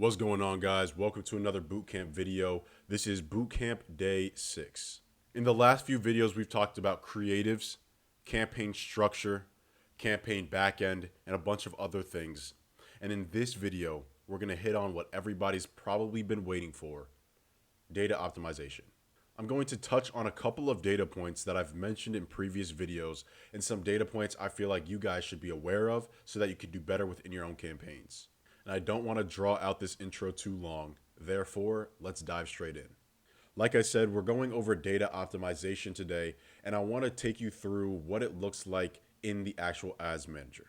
What's going on, guys? Welcome to another Bootcamp video. This is Bootcamp Day 6. In the last few videos, we've talked about creatives, campaign structure, campaign backend, and a bunch of other things. And in this video, we're going to hit on what everybody's probably been waiting for, data optimization. I'm going to touch on a couple of data points that I've mentioned in previous videos and some data points I feel like you guys should be aware of so that you can do better within your own campaigns. And I don't want to draw out this intro too long. Therefore, let's dive straight in. Like I said, we're going over data optimization today, and I want to take you through what it looks like in the actual ads manager.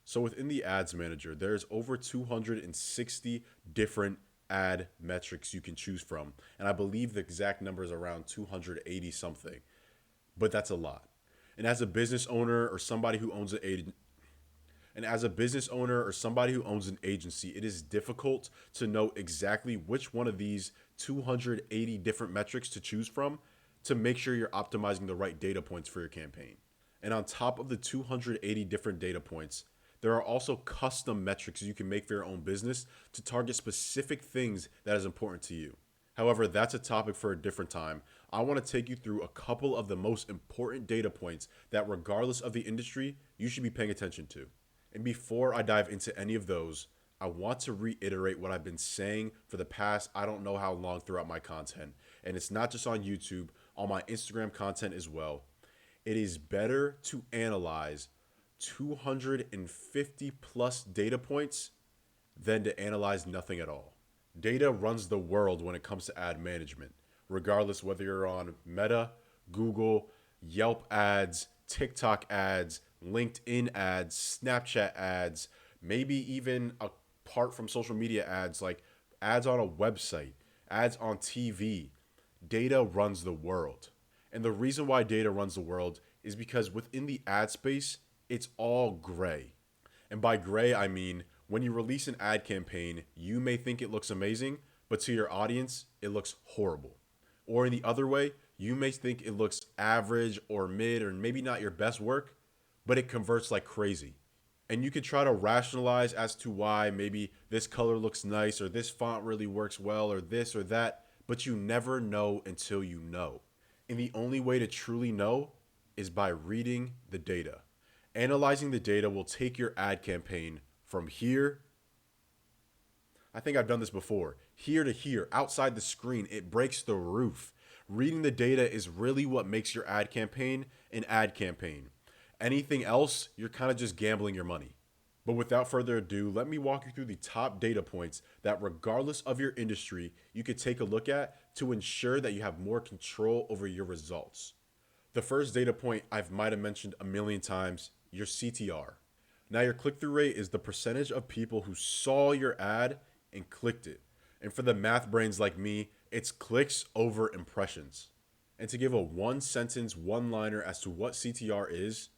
So within the ads manager, there's over 260 different ad metrics you can choose from. And I believe the exact number is around 280 something, but that's a lot. And as a business owner or somebody who owns an agency, it is difficult to know exactly which one of these 280 different metrics to choose from to make sure you're optimizing the right data points for your campaign. And on top of the 280 different data points, there are also custom metrics you can make for your own business to target specific things that is important to you. However, that's a topic for a different time. I want to take you through a couple of the most important data points that, regardless of the industry, you should be paying attention to. And before I dive into any of those, I want to reiterate what I've been saying for the past, I don't know how long throughout my content. And it's not just on YouTube, on my Instagram content as well. It is better to analyze 250 plus data points than to analyze nothing at all. Data runs the world when it comes to ad management, regardless whether you're on Meta, Google, Yelp ads, TikTok ads, LinkedIn ads, Snapchat ads, maybe even apart from social media ads like ads on a website, ads on TV. Data runs the world. And the reason why data runs the world is because within the ad space, it's all gray. And by gray, I mean when you release an ad campaign, you may think it looks amazing, but to your audience, it looks horrible. Or in the other way, you may think it looks average or mid or maybe not your best work, but it converts like crazy. And you could try to rationalize as to why maybe this color looks nice or this font really works well or this or that, but you never know until you know. And the only way to truly know is by reading the data. Analyzing the data will take your ad campaign from here. I think I've done this before. Here to here, outside the screen, it breaks the roof. Reading the data is really what makes your ad campaign an ad campaign. Anything else, you're kind of just gambling your money. But without further ado, let me walk you through the top data points that, regardless of your industry, you could take a look at to ensure that you have more control over your results. The first data point I might have mentioned a million times, your CTR. Now, your click-through rate is the percentage of people who saw your ad and clicked it. And for the math brains like me, it's clicks over impressions. And to give a one-sentence, one-liner as to what CTR is,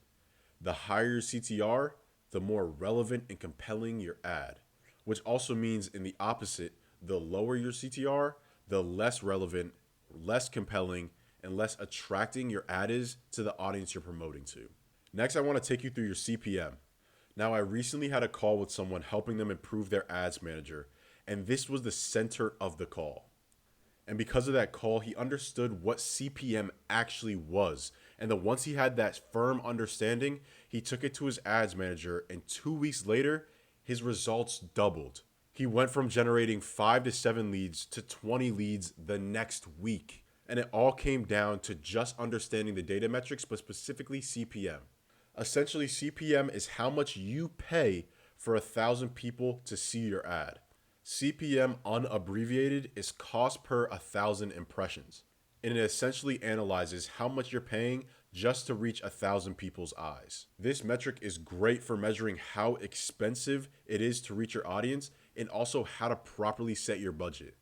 the higher your CTR, the more relevant and compelling your ad, which also means in the opposite, the lower your CTR, the less relevant, less compelling, and less attracting your ad is to the audience you're promoting to. Next, I want to take you through your CPM. Now, I recently had a call with someone helping them improve their ads manager, and this was the center of the call. And because of that call, he understood what CPM actually was. And then once he had that firm understanding, he took it to his ads manager, and 2 weeks later, his results doubled. He went from generating 5 to 7 leads to 20 leads the next week. And it all came down to just understanding the data metrics, but specifically CPM. Essentially, CPM is how much you pay for 1,000 people to see your ad. CPM unabbreviated is cost per 1,000 impressions. And it essentially analyzes how much you're paying just to reach 1,000 people's eyes. This metric is great for measuring how expensive it is to reach your audience and also how to properly set your budget.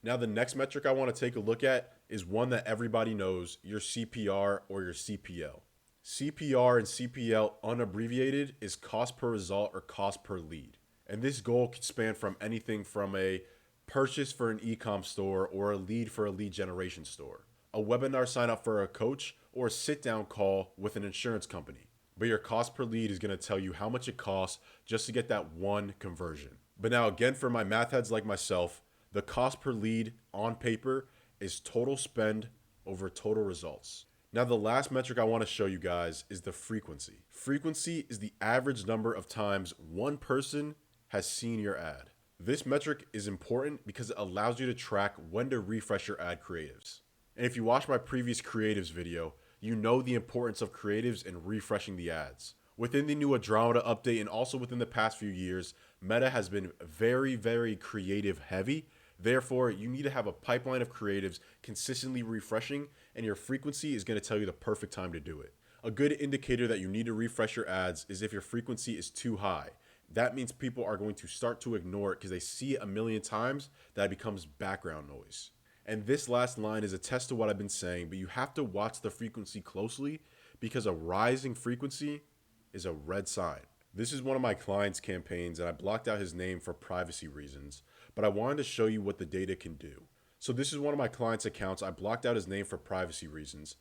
Now, the next metric I want to take a look at is one that everybody knows, your CPR or your CPL. CPR and CPL unabbreviated is cost per result or cost per lead. And this goal can span from anything from a purchase for an e-com store or a lead for a lead generation store, a webinar sign up for a coach, or a sit-down call with an insurance company. But your cost per lead is going to tell you how much it costs just to get that one conversion. But now again, for my math heads like myself, the cost per lead on paper is total spend over total results. Now, the last metric I want to show you guys is the frequency. Frequency is the average number of times one person has seen your ad. This metric is important because it allows you to track when to refresh your ad creatives. And if you watch my previous creatives video, you know the importance of creatives and refreshing the ads. Within the new Andromeda update and also within the past few years, Meta has been very creative heavy. Therefore, you need to have a pipeline of creatives consistently refreshing, and your frequency is going to tell you the perfect time to do it. A good indicator that you need to refresh your ads is if your frequency is too high. That means people are going to start to ignore it because they see it a million times that it becomes background noise. And this last line is a test to what I've been saying, but you have to watch the frequency closely because a rising frequency is a red sign. This is one of my clients' campaigns and I blocked out his name for privacy reasons, but I wanted to show you what the data can do. So this is one of my clients' accounts. I blocked out his name for privacy reasons,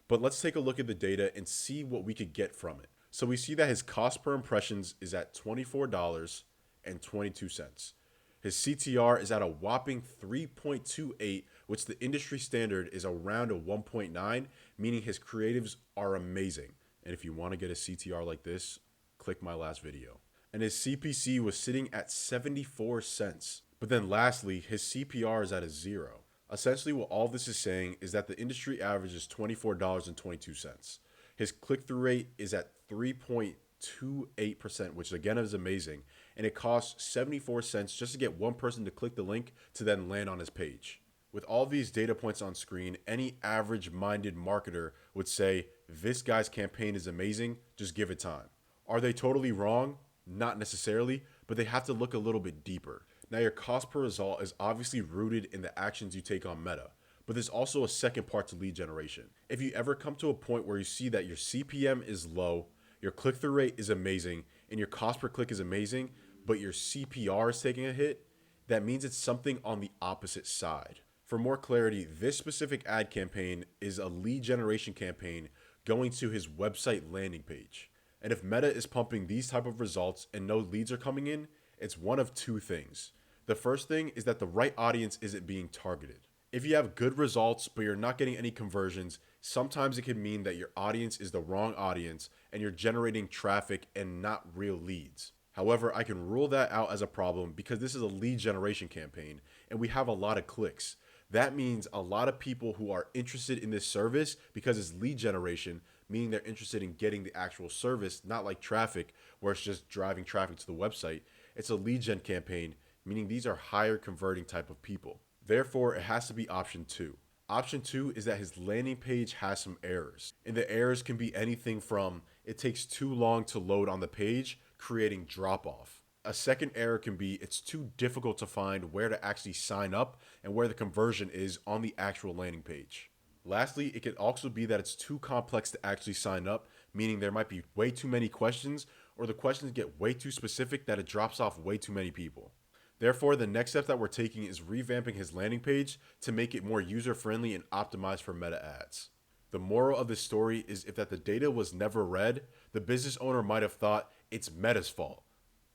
but let's take a look at the data and see what we could get from it. So we see that his cost per impressions is at $24.22. His CTR is at a whopping 3.28, which the industry standard is around a 1.9, meaning his creatives are amazing. And if you want to get a CTR like this, click my last video. And his CPC was sitting at 74 cents. But then lastly, his CPR is at a 0. Essentially what all this is saying is that the industry average is $24.22. His click-through rate is at 3.28%, which again is amazing. And it costs 74 cents just to get one person to click the link to then land on his page. With all these data points on screen, any average-minded marketer would say, this guy's campaign is amazing, just give it time. Are they totally wrong? Not necessarily, but they have to look a little bit deeper. Now, your cost per result is obviously rooted in the actions you take on Meta, but there's also a second part to lead generation. If you ever come to a point where you see that your CPM is low, your click-through rate is amazing, and your cost per click is amazing, but your CPR is taking a hit, that means it's something on the opposite side. For more clarity, this specific ad campaign is a lead generation campaign going to his website landing page. And if Meta is pumping these type of results and no leads are coming in, it's one of two things. The first thing is that the right audience isn't being targeted. If you have good results, but you're not getting any conversions, sometimes it can mean that your audience is the wrong audience and you're generating traffic and not real leads. However, I can rule that out as a problem because this is a lead generation campaign and we have a lot of clicks. That means a lot of people who are interested in this service because it's lead generation, meaning they're interested in getting the actual service, not like traffic where it's just driving traffic to the website. It's a lead gen campaign, meaning these are higher converting type of people. Therefore, it has to be option 2. Option 2 is that his landing page has some errors. And the errors can be anything from it takes too long to load on the page, creating drop off. A second error can be it's too difficult to find where to actually sign up and where the conversion is on the actual landing page. Lastly, it could also be that it's too complex to actually sign up, meaning there might be way too many questions or the questions get way too specific that it drops off way too many people. Therefore, the next step that we're taking is revamping his landing page to make it more user-friendly and optimized for Meta ads. The moral of this story is if that the data was never read, the business owner might have thought it's Meta's fault,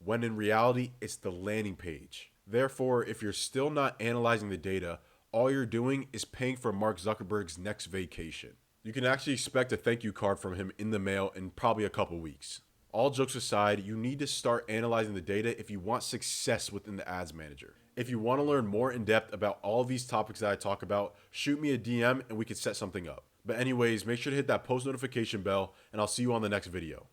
when in reality, it's the landing page. Therefore, if you're still not analyzing the data, all you're doing is paying for Mark Zuckerberg's next vacation. You can actually expect a thank you card from him in the mail in probably a couple weeks. All jokes aside, you need to start analyzing the data if you want success within the ads manager. If you want to learn more in depth about all these topics that I talk about, shoot me a DM and we can set something up. But anyways, make sure to hit that post notification bell and I'll see you on the next video.